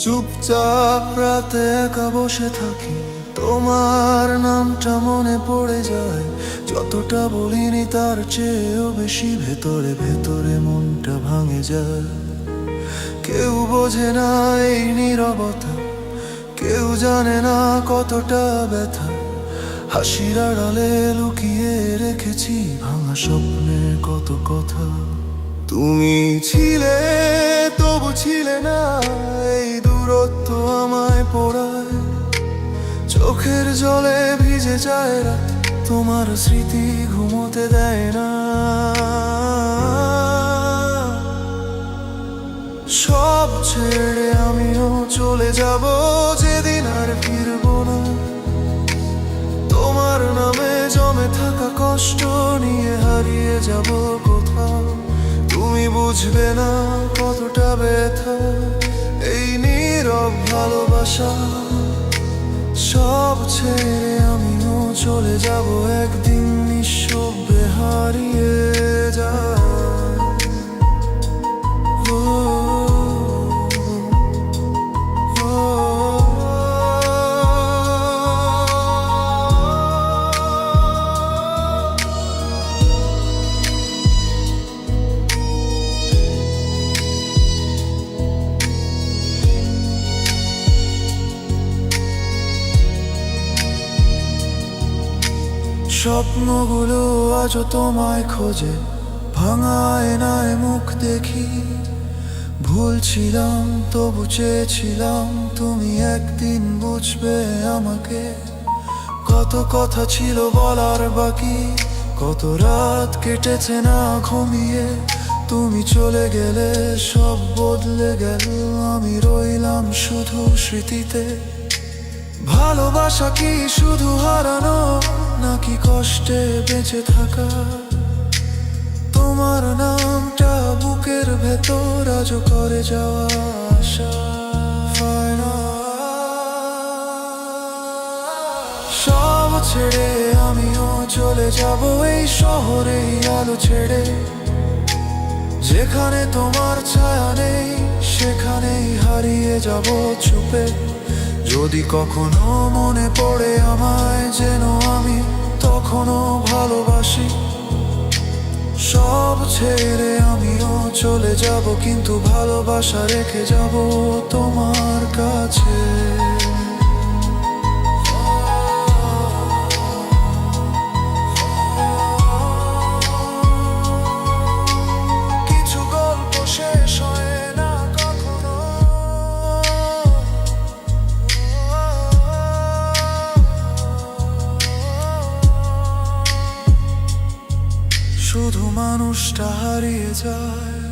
চুপচাপ রাতে একা বসে থাকি, তোমার নামটা মনে পড়ে যায়। যতটা বলিনি তার চেয়েও বেশি ভেতরে ভেতরে মনটা ভাঙে যায়। কেউ বোঝে না এই নীরবতা, কেউ জানে না কতটা ব্যথা। হাসির আড়ালে লুকিয়ে রেখেছি ভাঙা স্বপ্নের কত কথা। তুমি ছিলে তবু ছিলে না, এই দূরত্ব আমায় পোড়ায়। চোখের জলে ভিজে যায় রাত, তোমার স্মৃতি ঘুমোতে দেয় না। সব ছেড়ে আমিও চলে যাব, যেদিন আর ফিরবো না। তোমার নামে জমে থাকা কষ্ট নিয়ে হারিয়ে যাব কোথাও। তুমি বুঝবে না কতটা ব্যথা এই নীরব ভালোবাসা। সব ছেড়ে আমিও চলে যাব, একদিন নিঃশব্দে হারিয়ে যায়। স্বপ্নগুলো আজও তোমায় খোঁজে, ভাঙা আয়নায় মুখ দেখি। ভুলছিলাম তবু চেয়েছিলাম তুমি একদিন বুঝবে আমাকে। কত কথা ছিল বলার বাকি, কত রাত কেটেছে না ঘুমিয়ে। তুমি চলে গেলে সব বদলে গেল, আমি রইলাম শুধু স্মৃতিতে। ভালোবাসা কি শুধু হারানো, নাকি কষ্টে বেঁচে থাকা? তোমার নামটা বুকের ভেতর আজও করে যাওয়া আশা। সব ছেড়ে আমিও চলে যাব, এই শহরে আলো ছেড়ে। যেখানে তোমার ছায়া নেই সেখানেই হারিয়ে যাব চুপে। যদি কখনো মনে পড়ে আমায়, যেন আমি তখনও ভালোবাসি। সব ছেড়ে আমিও চলে যাব, কিন্তু ভালোবাসা রেখে যাব তোমার কাছে। কিছু গল্প শেষ হয় না কখনো, শুধু মানুষটা হারিয়ে যায়।